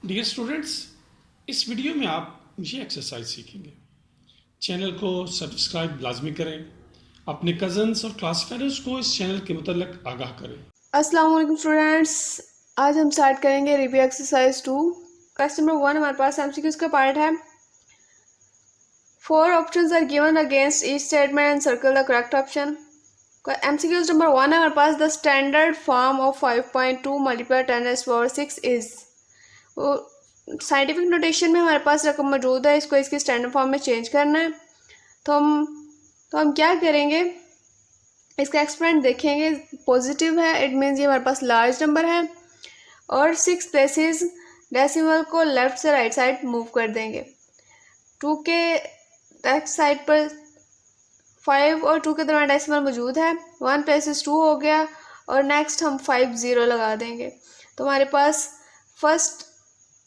Dear students, इस video में आप ये एक्सरसाइज सीखेंगे। चैनल को सब्सक्राइब लाजमी करें। अपने कज़न्स और क्लास फेलोज़ को इस चैनल के मुतल्लिक आगाह करें। अस्सलाम वालेकुम स्टूडेंट्स, आज हम स्टार्ट करेंगे रिव्यू एक्सरसाइज 2। क्वेश्चन नंबर 1 हमारे पास एमसीक्यूज का पार्ट है। 4 options are given against each statement and circle the correct option. MCQs number 1 है हमारे पास, the standard form of 5.2 multiply 10⁻6 is. वो साइंटिफिक नोटेशन में हमारे पास रकम मौजूद है, इसको इसकी स्टैंडर्ड फॉर्म में चेंज करना है। तो हम क्या करेंगे, इसका एक्सपेरिमेंट देखेंगे। पॉजिटिव है, इट मीन्स ये हमारे पास लार्ज नंबर है, और 6 प्लेसेस डेसिमल को लेफ्ट से राइट साइड मूव कर देंगे। 2 के लेफ्ट साइड पर 5 और 2 के दरम्यान डेसिमल मौजूद है। 1 प्लेसेस 2 हो गया, और नेक्स्ट हम 5 0 लगा देंगे। तो हमारे पास फर्स्ट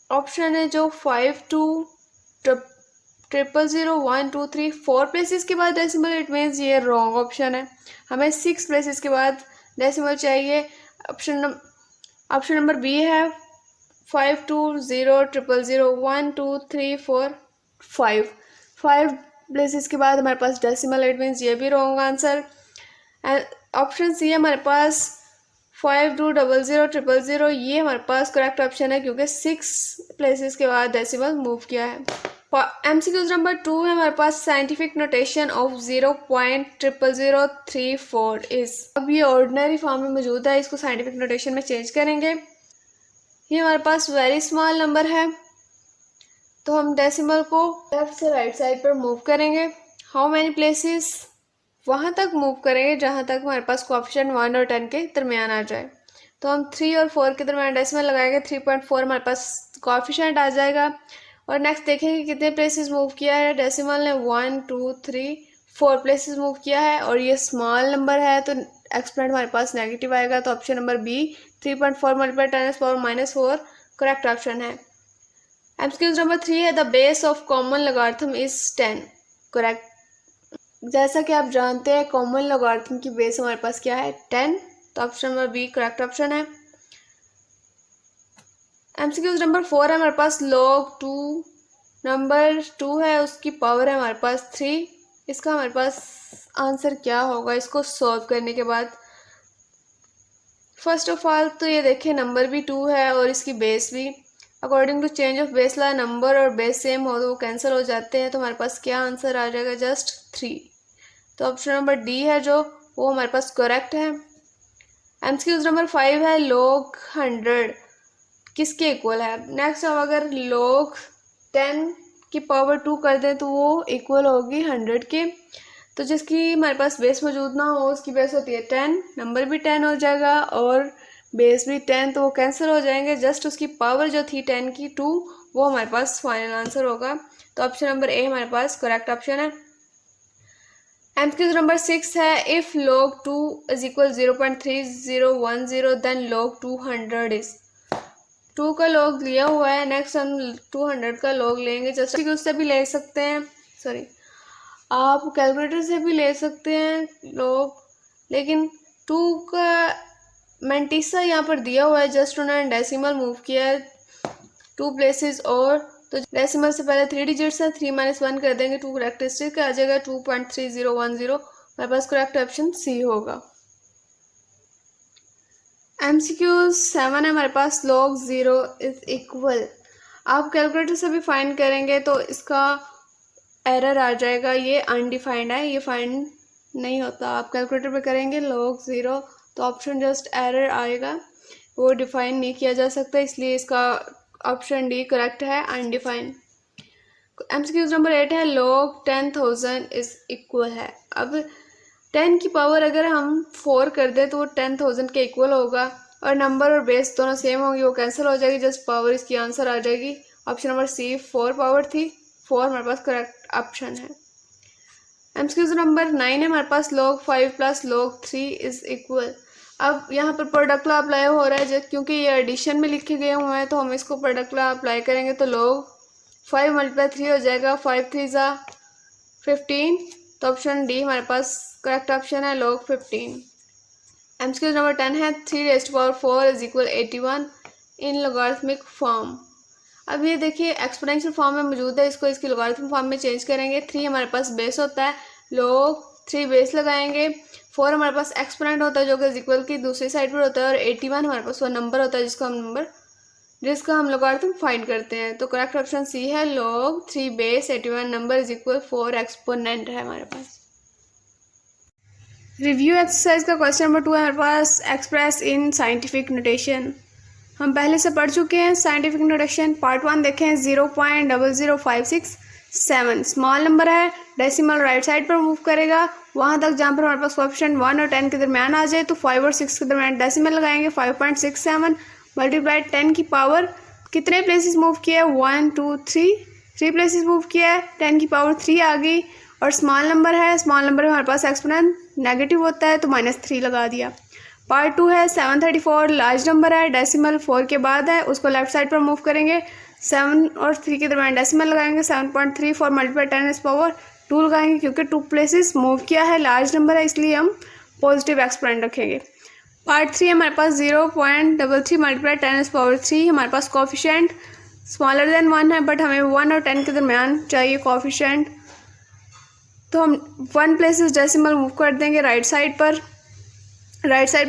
ऑप्शन है जो 5 2 000 1 2 3 4 प्लेसेस के बाद डेसिमल, इट मीन्स ये रॉन्ग ऑप्शन है। हमें 6 प्लेसेस के बाद डेसिमल चाहिए। ऑप्शन नंबर बी है 5 2 0 000 1 2 3 4 5 प्लेसेस के बाद हमारे पास डेसिमल, इट मीन्स ये भी wrong answer. And option C है हमारे पास 5 2 0 0 0 ये हमारे पास करेक्ट ऑप्शन है, क्योंकि 6 प्लेसेस के बाद डेसिमल मूव किया है। एमसीक्यूज नंबर 2 है हमारे पास, साइंटिफिक नोटेशन ऑफ 0.00034 इज। अब ये ऑर्डिनरी फॉर्म में मौजूद है, इसको साइंटिफिक नोटेशन में चेंज करेंगे। ये हमारे पास वेरी स्मॉल नंबर है, तो हम डेसिमल को लेफ्ट से राइट साइड पर मूव करेंगे। हाउ मैनी प्लेसेस, वहाँ तक मूव करेंगे जहाँ तक हमारे पास कोएफिशिएंट 1 और 10 के दरमियान आ जाए। तो हम 3 और 4 के दरमियान डेसिमल लगाएंगे, 3.4 हमारे पास कोएफिशिएंट आ जाएगा। और नेक्स्ट देखेंगे कितने प्लेसेस मूव किया है। डेसिमल ने 1 2 3 4 प्लेसेस मूव किया है, और ये स्मॉल नंबर है, तो एक्सपोनेंट हमारे पास नेगेटिव आएगा। तो option number B 3.4 multiply 10⁻⁻4 correct option है। एमसीक्यूज नंबर 3 है, the base of common logarithm is 10 correct. जैसा कि आप जानते हैं कॉमन लॉगरिथम की बेस हमारे पास क्या है, 10। तो option number B correct option है। एमसीक्यूज नंबर 4 है हमारे पास, log 2 नंबर 2 है, उसकी पावर है हमारे पास 3। इसका हमारे पास आंसर क्या होगा इसको सॉल्व करने के बाद। फर्स्ट ऑफ ऑल तो ये देखिए नंबर भी 2 है और इसकी बेस भी। According to change of base law number और बेस सेम हो तो वो कैंसिल हो जाते हैं, तो हमारे पास क्या आंसर आ जाएगा, जस्ट 3। तो ऑप्शन नंबर डी है जो, वो हमारे पास करेक्ट है। एमसीक्यूज नंबर 5 है, log 100 किसके इक्वल है। नेक्स्ट हम अगर log 10 की पावर 2 कर दें तो वो इक्वल होगी 100 के। तो जिसकी हमारे पास बेस मौजूद ना हो उसकी बेस होती है 10, नंबर भी 10 हो जाएगा और बेस भी 10, तो वो कैंसिल हो जाएंगे। जस्ट उसकी पावर जो थी 10 की 2, वो हमारे पास फाइनल आंसर होगा। तो ऑप्शन नंबर ए हमारे पास करेक्ट ऑप्शन है। एमसीक्यू नंबर 6 है, if log 2 is equal 0.3010 then log 200 is. 2 का log लिया हुआ है, नेक्स्ट हम 200 का log लेंगे। जस्ट उससे भी ले सकते हैं, सॉरी आप कैलकुलेटर से भी ले सकते हैं log, लेकिन 2 का मैंटिसा यहाँ पर दिया हुआ है, जस्ट उन्होंने डेसिमल मूव किया है 2 प्लेसेस। और तो डेसिमल से पहले 3 डिजिट्स है, 3 - 1 कर देंगे, 2 करेक्टरिस्टिक आ जाएगा 2.3010। हमारे पास करेक्ट ऑप्शन सी होगा। एमसीक्यू 7 है हमारे पास, log 0 इज इक्वल। आप कैलकुलेटर से भी फाइंड करेंगे तो इसका एरर आ जाएगा, ये अनडिफाइंड है, ये फाइंड नहीं होता। आप कैलकुलेटर पे करेंगे log 0 तो ऑप्शन जस्ट एरर आएगा, वो डिफाइन नहीं किया जा सकता, इसलिए इसका ऑप्शन डी करेक्ट है, अनडिफाइंड। एमसीक्यूज नंबर 8 है, log 10,000 इज इक्वल है। अब 10 की पावर अगर हम 4 कर दे तो वो 10,000 के इक्वल होगा, और नंबर और बेस दोनों सेम होंगी, वो कैंसिल हो जाएगी, जस्ट पावर इसकी आंसर आ जाएगी। ऑप्शन नंबर सी 4 पावर थी, 4 हमारे पास करेक्ट ऑप्शन है। एमसीक्यूज नंबर 9 है हमारे पास, log 5 + log 3 इज इक्वल। अब यहाँ पर प्रोडक्ट लॉ अप्लाई हो रहा है, क्योंकि ये एडिशन में लिखे गए हुए हैं, तो हम इसको प्रोडक्ट लॉ अप्लाई करेंगे तो log 5 × 3 हो जाएगा, 5 3 ज़ा 15। तो ऑप्शन डी हमारे पास करेक्ट ऑप्शन है, log 15। एमसीक्यू नंबर 10 है, 3 raised to power 4 is equal 81 in logarithmic form. अब ये देखिए एक्सपोनेंशियल फॉर्म में मौजूद है, इसको इसकी लॉगरिथम फॉर्म में चेंज करेंगे। 3 हमारे पास बेस होता है, log 3 बेस लगाएंगे। 4 हमारे पास एक्सपोनेंट होता है जो कि इक्वल की दूसरी साइड पर होता है, और 81 हमारे पास वो नंबर होता है जिसका हम लॉगरिथम फाइंड करते हैं। तो करेक्ट ऑप्शन सी है, log 3 base 81 number is equal 4 exponent है हमारे पास। रिव्यू एक्सरसाइज का क्वेश्चन नंबर 2 है हमारे पास, एक्सप्रेस इन साइंटिफिक नोटेशन। हम पहले से पढ़ चुके हैं साइंटिफिक नोटेशन। पार्ट 1 देखें, 0.00567 स्मॉल नंबर है, डेसिमल राइट साइड पर मूव करेगा वहाँ तक जहाँ पर हमारे पास कोएफिशिएंट 1 और 10 के दरमियान आ जाए, तो 5 और 6 के दरमियान डेसिमल लगाएंगे। 5.67 मल्टीप्लाई 10 की पावर, कितने प्लेसेस मूव किया है, 1 2 3 प्लेसेस मूव किया है, 10 की पावर 3 आ गई। और स्मॉल नंबर है, स्मॉल नंबर में हमारे पास एक्सपोनेंट नेगेटिव होता है तो -3 लगा दिया। पार्ट 2 है 734 लार्ज नंबर है, डेसिमल 4 के बाद है, उसको लेफ्ट साइड पर मूव करेंगे। 7 और 3 के दरमियान डेसिमल लगाएंगे। 7.34 मल्टीप्लाई 10⁻² लगाएंगे क्योंकि 2 प्लेसेस मूव किया है, लार्ज नंबर है इसलिए हम पॉजिटिव एक्सपोनेंट रखेंगे। पार्ट 3 हमारे पास 0.33 मल्टीप्लाई 10⁻³ हमारे पास कोएफिशिएंट स्मॉलर देन 1 है, बट हमें 1 और 10 के दरमियान चाहिए कोएफिशिएंट, तो हम 1 प्लेसेस डेसिमल मूव कर देंगे राइट साइड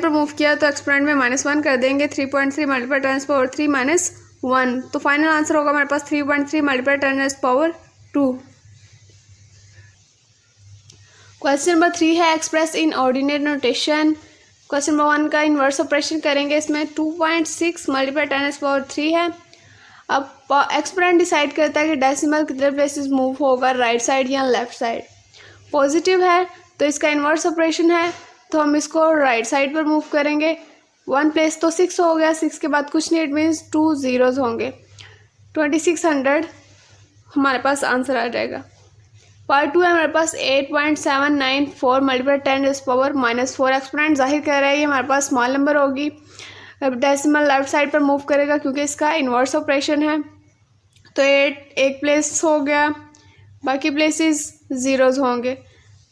पर मूव किया तो एक्सपोनेंट में -1 कर देंगे। 3.3 मल्टीप्लाई 10⁻³ -1, तो फाइनल आंसर होगा हमारे पास 3.3 मल्टीप्लाई 10⁻²। क्वेश्चन नंबर 3 है express in ordinate notation. Question number 1 का इन्वर्स ऑपरेशन करेंगे। इसमें 2.6 मल्टीप्लाई 10⁻³ है। अब एक्सपोनेंट डिसाइड करता है कि डेसिमल कितने प्लेसेस मूव होगा, राइट साइड या लेफ्ट साइड। पॉजिटिव है तो इसका इन्वर्स ऑपरेशन है, तो हम इसको राइट साइड पर मूव करेंगे। 1 प्लेस तो 6 हो गया, 6 के बाद कुछ नहीं, इट मीन्स 2 zeros होंगे। 2600 हमारे पास आंसर आ जाएगा। पार्ट 2 है हमारे पास 8.794 मल्टीप्लाई 10⁻⁻4 एक्सपोनेंट जाहिर कर रहा है ये हमारे पास स्मॉल नंबर होगी। अब डेसिमल लेफ्ट साइड पर मूव करेगा क्योंकि इसका इन्वर्स ऑपरेशन है, तो 8 एक प्लेस हो गया, बाकी प्लेसेस zeros होंगे।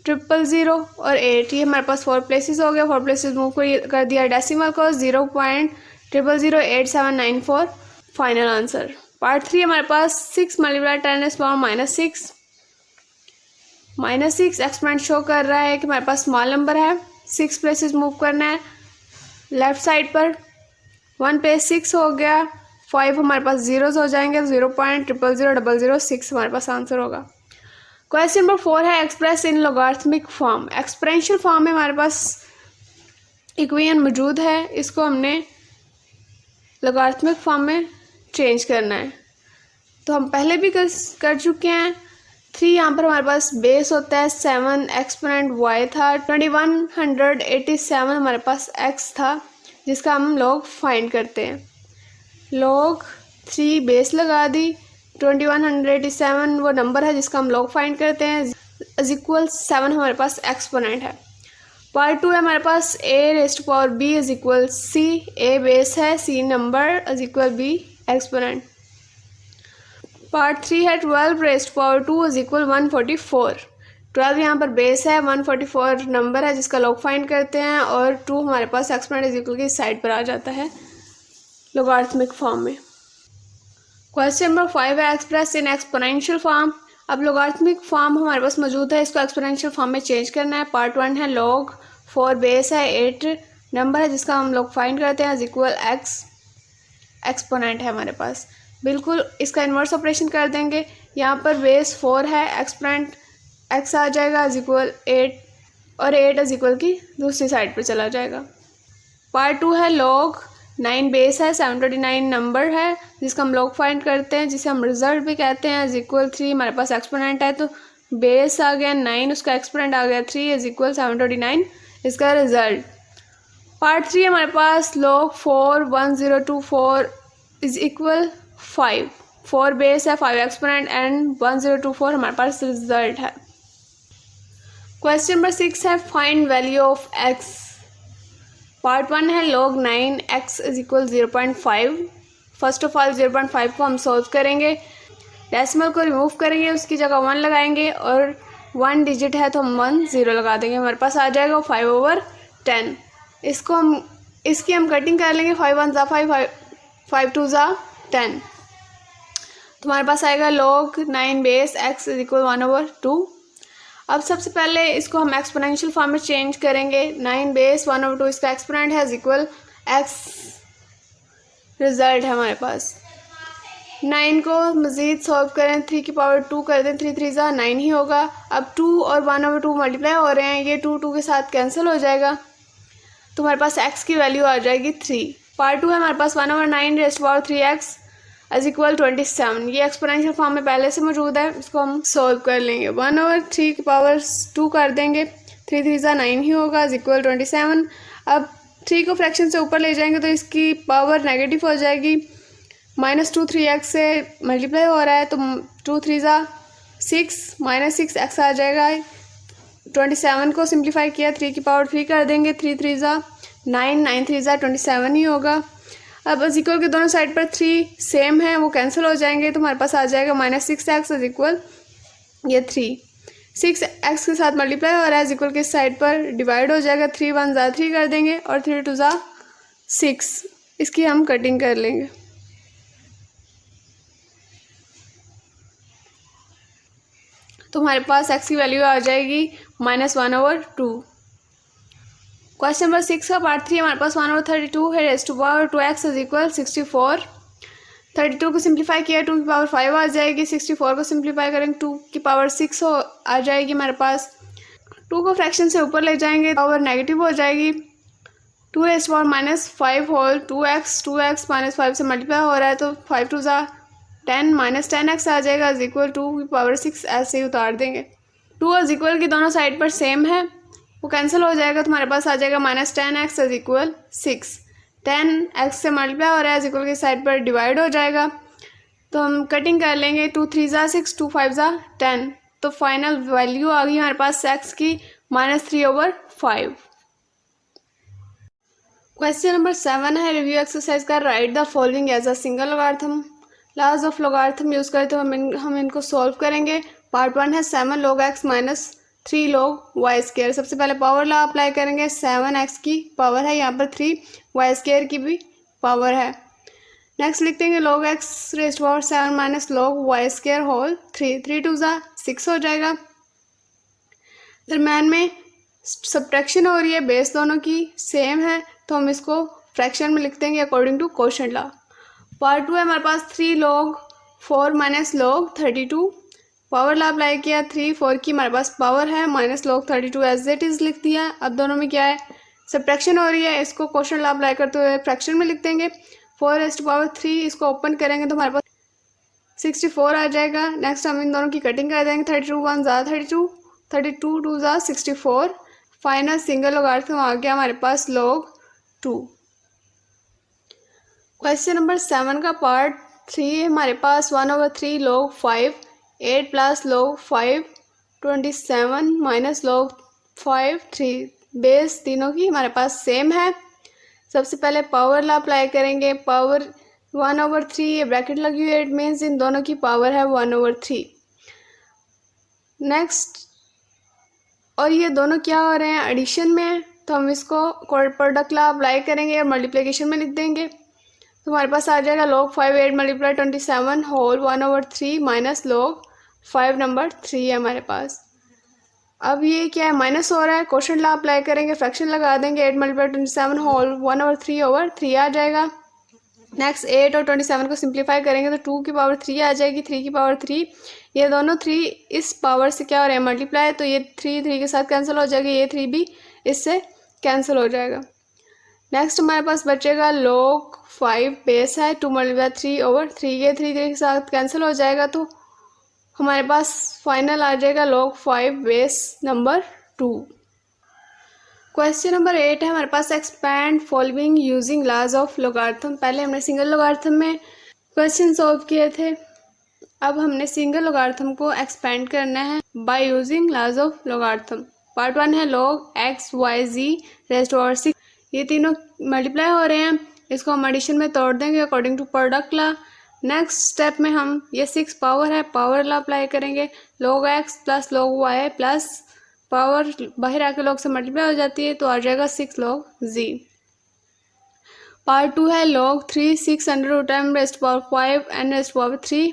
000 और 8 ये हमारे पास 4 प्लेसेस हो गया, 4 प्लेसेस मूव कर दिया डेसिमल को। 0.0008794 फाइनल आंसर। पार्ट 3 हमारे पास 6 मल्टीप्लाई 10⁻⁻6 -6 एक्सपोनेंट शो कर रहा है कि हमारे पास स्मॉल नंबर है, 6 प्लेसेस मूव करना है लेफ्ट साइड पर। 1 प्लेस 6 हो गया, 5 हमारे पास zeros हो जाएंगे, 0.00006 हमारे पास आंसर होगा। क्वेश्चन नंबर 4 है express in logarithmic form. Exponential form में हमारे पास इक्वेशन मौजूद है, इसको हमने लॉगरिथमिक फॉर्म में चेंज करना है, तो हम पहले भी कर चुके हैं। 3 यहाँ पर हमारे पास बेस होता है, 7 एक्सपोनेंट y था, 2187 हमारे पास x था जिसका हम लॉग फाइंड करते हैं। log 3 बेस लगा दी, 2187 वो नंबर है जिसका हम लॉग फाइंड करते हैं, इज इक्वल 7 हमारे पास एक्सपोनेंट है। पार्ट 2 है हमारे पास a⁻b is equal c, a base है, c number is equal b exponent. Part 3 है 12⁻² इज इक्वल 144। 12 यहाँ पर बेस है, 144 नंबर है जिसका लॉग फाइंड करते हैं, और 2 हमारे पास एक्सपोनेंट इज इक्वल की साइड पर आ जाता है लॉगरिथमिक फॉर्म में। क्वेश्चन नंबर 5 है एक्सप्रेस इन एक्सपोनेंशियल फॉर्म। अब लॉगरिथमिक फॉर्म हमारे पास मौजूद है, इसको एक्सपोनेंशियल फॉर्म में चेंज करना है। पार्ट 1 है log 4 बेस है, 8 नंबर है जिसका हम लॉग फाइंड करते हैं, इज इक्वल x एक्सपोनेंट है हमारे पास। बिल्कुल इसका इन्वर्स ऑपरेशन कर देंगे, यहाँ पर बेस 4 है, एक्सपोनेंट x आ जाएगा इज इक्वल 8, और 8 इज इक्वल की दूसरी साइड पर चला जाएगा। पार्ट 2 है log 9 बेस है, 729 नंबर है जिसका हम लॉग फाइंड करते हैं, जिसे हम रिजल्ट भी कहते हैं, इज इक्वल 3 हमारे पास एक्सपोनेंट है, तो बेस आ गया 9, उसका एक्सपोनेंट आ गया 3 इज इक्वल 729 इसका रिजल्ट। पार्ट 3 हमारे पास log 4 1024 इज इक्वल 5, 4 बेस है, 5 एक्सपोनेंट एंड 1024 हमारे पास रिजल्ट है। क्वेश्चन नंबर 6 है find value of x। Part 1 है log 9 x is equal 0.5। First of all 0.5 को हम सॉल्व करेंगे, डेसिमल को रिमूव करेंगे, उसकी जगह 1 लगाएंगे, और 1 डिजिट है तो हम 1 0 लगा देंगे, हमारे पास आ जाएगा 5/10। इसकी हम कटिंग कर लेंगे, 5 1 ज़ा 5, 5 2 ज़ा 10। तुम्हारे पास आएगा log 9 base x is equal 1/2। अब सबसे पहले इसको हम एक्सपोनेंशियल फॉर्म में चेंज करेंगे। 9 बेस 1/2 इसका एक्सपोनेंट है इज इक्वल x, रिजल्ट है हमारे पास। 9 को मज़ीद सॉल्व करें, 3 की पावर 2 कर दें, 3 3 ज़ा 9 ही होगा। अब 2 और 1/2 मल्टीप्लाई हो रहे हैं, ये 2 के साथ कैंसिल हो जाएगा, तुम्हारे पास x की वैल्यू आ जाएगी 3। पार्ट 2 है हमारे पास 1/9 raised to power 3x is equal 27। ये एक्सपोनेंशियल फॉर्म में पहले से मौजूद है, इसको हम सॉल्व कर लेंगे। 1/3 की पावर 2 कर देंगे, 3 3 ज़ा 9 ही होगा इज इक्वल 27। अब 3 को फ्रैक्शन से ऊपर ले जाएंगे तो इसकी पावर नेगेटिव हो जाएगी। -2 3x से मल्टीप्लाई हो रहा है तो 2 3 ज़ा 6 -6x आ जाएगा। 27 को सिंप्लीफाई किया, 3 की पावर 3 कर देंगे, 3 3 ज़ा 9 9 3 ज़ा 27 ही होगा। अब इज इक्वल के दोनों साइड पर 3 सेम है, वो कैंसिल हो जाएंगे, तो हमारे पास आ जाएगा -6x इज इक्वल ये 3। 6x के साथ मल्टीप्लाई हो रहा है इज इक्वल के साइड पर डिवाइड हो जाएगा, 3 1 ज़ा 3 कर देंगे और 3 2 ज़ा 6। इसकी हम कटिंग कर लेंगे। तो हमारे पास x की वैल्यू आ जाएगी -1/2। क्वेश्चन नंबर 6 का पार्ट 3 हमारे पास 1/32 है raised to power 2x is equal 64। 32 को सिंप्लीफाई किया, 2 की पावर 5 आ जाएगी। 64 को सिंप्लीफाई करेंगे, 2 की पावर 6 आ जाएगी हमारे पास। 2 को फ्रैक्शन से ऊपर ले जाएंगे, पावर नेगेटिव हो जाएगी। 2 raised to power -5 whole 2x -5 से मल्टीप्लाई हो रहा है तो 5 2 ज़ा 10 -10x आ जाएगा इज इक्वल 2 की पावर 6 ऐसे ही उतार देंगे। 2 इज इक्वल की दोनों साइड पर सेम है, वो कैंसिल हो जाएगा, तुम्हारे पास आ जाएगा -10x इज इक्वल 6। 10x से मल्टीप्लाई हो रहा है इज इक्वल की साइड पर डिवाइड हो जाएगा, तो हम कटिंग कर लेंगे। 2 3 ज़ा 6 2 5 ज़ा 10, तो फाइनल वैल्यू आ गई हमारे पास x की -3/5। क्वेश्चन नंबर 7 है रिव्यू एक्सरसाइज का। Write the following as a single logarithm. Laws of logarithm use करते हुए हम इनको सॉल्व करेंगे। पार्ट 1 है 7 log x -3 log y square. सबसे पहले पावर लॉ अप्लाई करेंगे। 7x की पावर है यहाँ पर 3, y स्क्वायर की भी पावर है। नेक्स्ट लिख देंगे log x raised to power 7 log y square whole 3। 3 2 ज़ा 6 हो जाएगा। दरम्यान में सब्ट्रैक्शन हो रही है, बेस दोनों की सेम है, तो हम इसको फ्रैक्शन में लिख देंगे according to quotient law. Part 2 है हमारे पास 3 log 4 log 32। Power law apply किया, 3 4 की हमारे पास पावर है, -log 32 एज इट इज़ लिख दिया। अब दोनों में क्या है, सब्ट्रैक्शन हो रही है, इसको क्वोशंट लॉ अप्लाई करते हुए फ्रैक्शन में लिख देंगे। 4 रेज़्ड टू पावर 3 इसको ओपन करेंगे तो हमारे पास 64 आ जाएगा। नेक्स्ट हम इन दोनों की कटिंग कर देंगे। 32 1 ज़ा 32, 32 2 ज़ा 64। फाइनल सिंगल लॉगरिथम आ गया हमारे पास log 2। क्वेश्चन नंबर 7 का पार्ट 3 हमारे पास 1/3 log 5 8 + log 5 27 -log 5 3। बेस तीनों की हमारे पास सेम है। सबसे पहले पावर लॉ अप्लाई करेंगे। पावर 1/3 ये ब्रैकेट लगी हुई है, इट मीन्स इन दोनों की पावर है 1/3। नेक्स्ट, और ये दोनों क्या हो रहे हैं, एडिशन में है, तो हम इसको प्रोडक्ट लॉ अप्लाई करेंगे और मल्टीप्लिकेशन में लिख देंगे। तो हमारे पास आ जाएगा log 5 8 × 27 होल 1/3 -log 5 नंबर 3 है हमारे पास। अब ये क्या है, माइनस हो रहा है, क्वोशंट लॉ अप्लाई करेंगे, फ्रैक्शन लगा देंगे। 8 × 27 होल 1/3/3 आ जाएगा। नेक्स्ट 8 और 27 को सिंप्लीफाई करेंगे तो 2 की पावर 3 आ जाएगी, 3 की पावर 3। ये दोनों 3 इस पावर से क्या हो रहे हैं, मल्टीप्लाई, तो ये 3 3 के साथ कैंसिल हो जाएगा, ये 3 भी इससे कैंसिल हो जाएगा। नेक्स्ट हमारे पास बचेगा log 5 बेस है 2 × 3/3, ये 3 3 के साथ कैंसिल हो जाएगा, तो हमारे पास फाइनल आ जाएगा log 5 base number 2। Question number 8 है हमारे पास expand following using laws of logarithm. पहले हमने सिंगल लॉगरिथम में क्वेश्चन सॉल्व किए थे, अब हमने सिंगल लॉगरिथम को एक्सपैंड करना है by using laws of logarithm. Part 1 है log x y z raised to power 6। ये तीनों मल्टीप्लाई हो रहे हैं, इसको हम एडिशन में तोड़ देंगे according to product law. Next step में हम ये 6 पावर है, पावर लॉ अप्लाई करेंगे। log x + log y plus power बाहर आके log से मल्टीप्लाई हो जाती है, तो आ जाएगा 6 log z। पार्ट 2 है log 3 6 √m raised to power 5 n raised to power 3।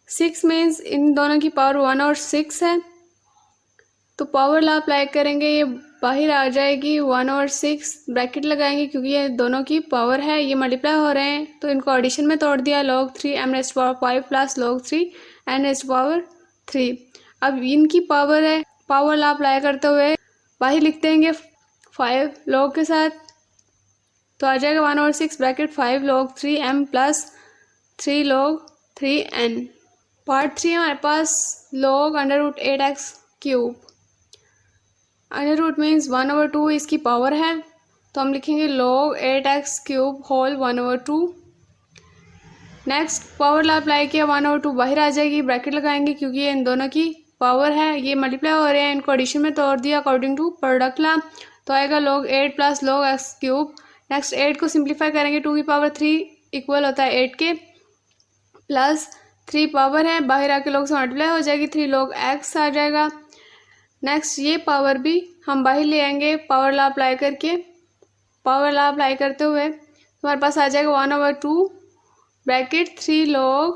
6 means in दोनों की पावर 1 और 6 है, तो पावर लॉ अप्लाई करेंगे, ये बाहर आ जाएगी 1 और 6, ब्रैकेट लगाएंगे क्योंकि ये दोनों की पावर है, ये मल्टीप्लाई हो रहे हैं तो इनको एडिशन में तोड़ दिया, log 3 m⁻5 plus log 3 n⁻3। अब इनकी पावर है, पावर लॉ अप्लाई करते हुए बाहर लिख देंगे 5 log के साथ, तो आ जाएगा 1 और 6 bracket 5 log 3 m plus 3 log 3 n। Part 3 हमारे पास log √8x³। Under root means 1/2 इसकी पावर है, तो हम लिखेंगे log 8x³ whole 1/2। Next power law apply किया, 1/2 बाहर आ जाएगी, ब्रैकेट लगाएंगे क्योंकि ये इन दोनों की पावर है, ये मल्टीप्लाई हो रहे हैं, इनको एडिशन में तोड़ दिया अकॉर्डिंग टू प्रोडक्ट लॉ, तो आएगा log 8 plus log x³। Next 8 को सिंप्लीफाई करेंगे, 2 की पावर 3 इक्वल होता है 8 के, प्लस 3 पावर है, बाहर आके log से मल्टीप्लाई हो जाएगी, 3 log x आ जाएगा। नेक्स्ट ये पावर भी हम बाहर ले आएंगे पावर लॉ अप्लाई करके, पावर लॉ अप्लाई करते हुए हमारे पास आ जाएगा 1/2 bracket 3 log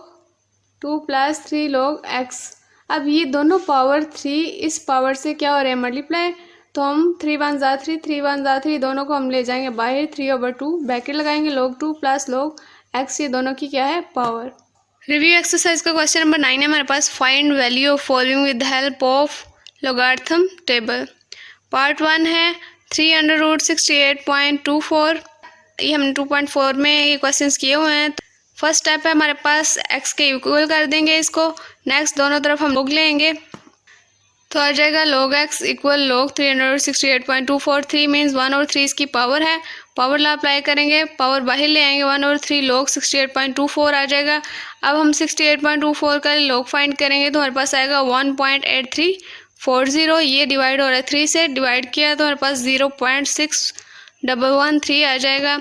2 plus 3 log x। अब ये दोनों पावर 3 इस पावर से क्या हो रहे हैं मल्टीप्लाई, तो हम 3 1 जा 3 3 1 जा 3 दोनों को हम ले जाएंगे बाहर, 3/2 ब्रैकेट लगाएंगे log 2 प्लस log x, ये दोनों की क्या है पावर। रिव्यू एक्सरसाइज का क्वेश्चन नंबर 9 है हमारे पास, find value of following with the help of logarithm table. Part 1 है 3/68.24, ये हमने 2.4 में ये क्वेश्चंस किए हुए हैं। फर्स्ट स्टेप है हमारे पास x के इक्वल कर देंगे इसको, नेक्स्ट दोनों तरफ हम log लेंगे, तो आ जाएगा log x equal log 368.24। 3 means 1 और 3 इसकी पावर है, पावर लॉ अप्लाई करेंगे, पावर बाहर ले आएंगे, 1 और 3 log 68.24 आ जाएगा। अब हम 68.24 का log फाइंड करेंगे, तो हमारे पास आएगा 1.8340, ये डिवाइड हो रहा है 3 से, डिवाइड किया तो हमारे पास 0.6113 आ जाएगा।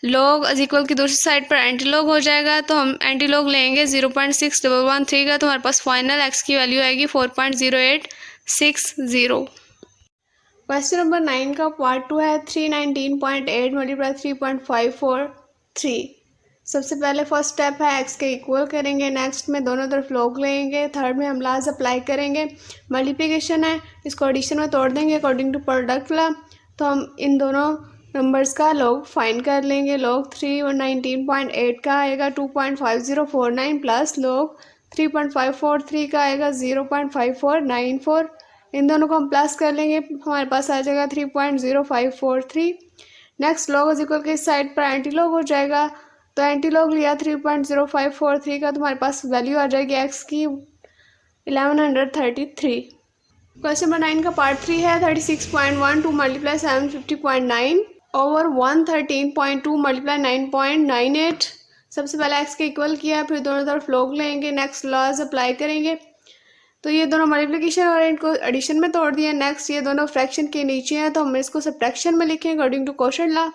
log इज इक्वल की दूसरी साइड पर एंटी लॉग हो जाएगा, तो हम एंटी लॉग लेंगे 0.6113 का, तो हमारे पास फाइनल x की वैल्यू आएगी 4.0860। क्वेश्चन नंबर 9 का पार्ट 2 है 319.8 मल्टीप्लाई 3.543। सबसे पहले फर्स्ट स्टेप है x के इक्वल करेंगे, नेक्स्ट में दोनों तरफ log लेंगे, थर्ड में हम लॉज अप्लाई करेंगे, मल्टीप्लिकेशन है इसको एडिशन में तोड़ देंगे अकॉर्डिंग टू प्रोडक्ट लॉ, तो हम इन दोनों नंबर्स का log फाइंड कर लेंगे। log 319.8 का आएगा 2.5049 प्लस log 3.543 का आएगा 0.5494, इन दोनों को हम प्लस कर लेंगे, हमारे पास आ जाएगा 3.0543। नेक्स्ट log इज इक्वल के इस साइड पर एंटी लॉग हो जाएगा, तो एंटी लॉग लिया 3.0543 का, तो हमारे पास वैल्यू आ जाएगी x की 1133। क्वेश्चन नंबर 9 का पार्ट 3 है 36.12 मल्टीप्लाई 750.9 ओवर 113.2 मल्टीप्लाई 9.98। सबसे पहले x के इक्वल किया, फिर दोनों तरफ log लेंगे, नेक्स्ट लॉज अप्लाई करेंगे, तो ये दोनों मल्टीप्लिकेशन और इनको एडिशन में तोड़ दिया। नेक्स्ट ये दोनों फ्रैक्शन के नीचे हैं, तो हम इसको सब्ट्रैक्शन में लिखें according to quotient law.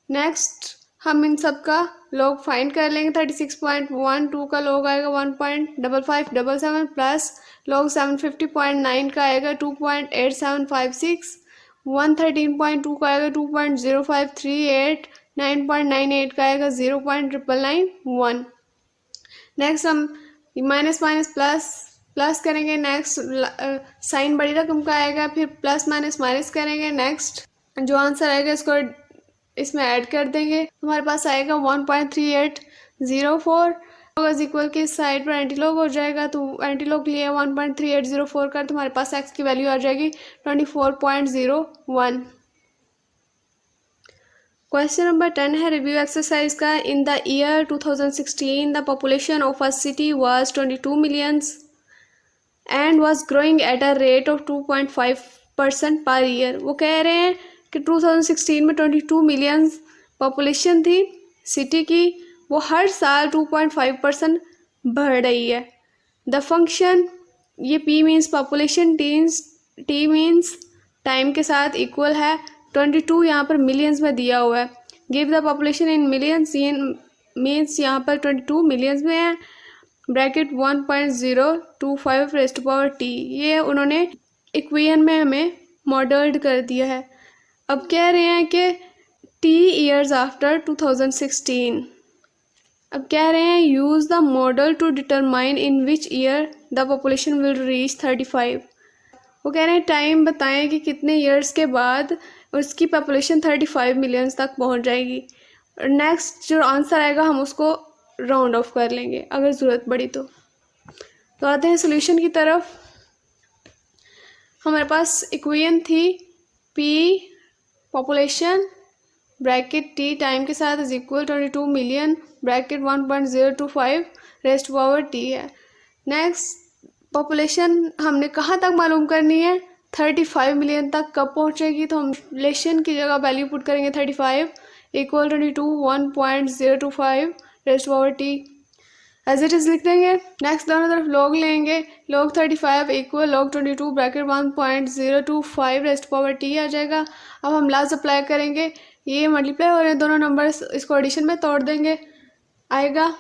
Next हम इन सब का log फाइंड कर लेंगे, 36.12 का log आएगा 1.5577 प्लस log 750.9 का आएगा 2.8756, 113.2 का आएगा 2.0538, 9.98 का आएगा 0.991। नेक्स्ट हम माइनस माइनस प्लस करेंगे, नेक्स्ट साइन बड़ी रकम का आएगा, फिर प्लस माइनस माइनस करेंगे, नेक्स्ट जो आंसर आएगा इसको इसमें ऐड कर देंगे, हमारे पास आएगा 1.3804। इज इक्वल के साइड पर एंटी लॉग हो जाएगा, तो एंटी लॉग लिए 1.3804 कर, तो हमारे पास x की वैल्यू आ जाएगी 24.01। क्वेश्चन नंबर 10 है रिव्यू एक्सरसाइज का। In the year 2016 the population of a city was 22 millions and was growing at a rate of 2.5% per year. वो कह रहे हैं कि 2016 में 22 मिलियन पॉपुलेशन थी सिटी की, वो हर साल 2.5% बढ़ रही है। द फंक्शन, ये p means population, t means time के साथ इक्वल है, 22 यहाँ पर मिलियंस में दिया हुआ है। Give the population in millions, means यहाँ पर 22 मिलियंस में है, bracket 1.025 raise to power t, ये उन्होंने इक्वेशन में हमें मॉडल्ड कर दिया है। अब कह रहे हैं कि t ईयर्स आफ्टर 2016, अब कह रहे हैं use the model to determine in which year the population will reach 35। वो कह रहे हैं टाइम बताएं कि कितने ईयर्स के बाद उसकी पॉपुलेशन 35 मिलियंस तक पहुंच जाएगी। नेक्स्ट जो आंसर आएगा हम उसको राउंड ऑफ कर लेंगे अगर ज़रूरत पड़ी तो आते हैं सोल्यूशन की तरफ। हमारे पास इक्वेशन थी P population bracket T time के साथ is equal 22 million bracket 1.025 raised power T है। नेक्स्ट पॉपुलेशन हमने कहाँ तक मालूम करनी है, 35 मिलियन तक कब पहुँचेगी, तो हम पॉपुलेशन की जगह वैल्यू पुट करेंगे 35 equal 22 1.025 raised power T as it is लिख देंगे। नेक्स्ट दोनों तरफ लॉग लेंगे, log 35 equal log 22 bracket 1.025 raised power T आ जाएगा। अब हम लास्ट अप्लाई करेंगे, ये मल्टीप्लाई हो रहे हैं दोनों नंबर्स, इसको एडिशन में तोड़ देंगे, आएगा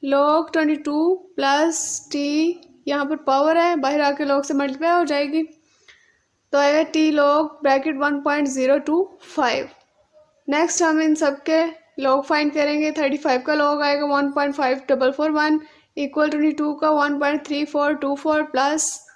log 22 प्लस टी, यहाँ पर पावर है बाहर आके log से मल्टीप्लाई हो जाएगी तो आएगा टी log ब्रैकेट 1.025। नेक्स्ट हम इन सब के log फाइंड करेंगे, 35 का log आएगा 1.5441 इक्वल 22 का 1.3424 प्लस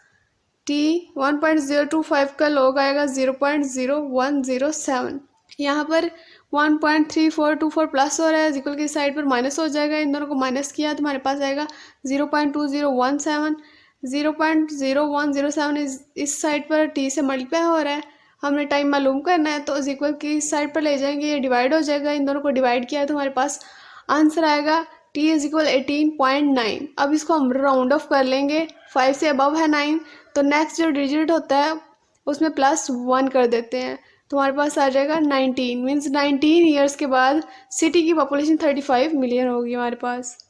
टी 1.025 का log आएगा 0.0107। यहाँ पर 1.3424 प्लस हो रहा है, इक्वल की साइड पर माइनस हो जाएगा, इन दोनों को माइनस किया तो हमारे पास आएगा 0.2017। 0.0107 इस साइड पर टी से मल्टीप्लाई हो रहा है, हमने टाइम मालूम करना है तो इक्वल की साइड पर ले जाएंगे, ये डिवाइड हो जाएगा, इन दोनों को डिवाइड किया तो हमारे पास आंसर आएगा टी इज इक्वल 18.9। अब इसको हम राउंड ऑफ कर लेंगे, 5 से अबव है 9 तो नेक्स्ट जो डिजिट होता है उसमें +1 कर देते हैं तो हमारे पास आ जाएगा 19 मीन्स 19 ईयर्स के बाद सिटी की पॉपुलेशन 35 मिलियन होगी हमारे पास।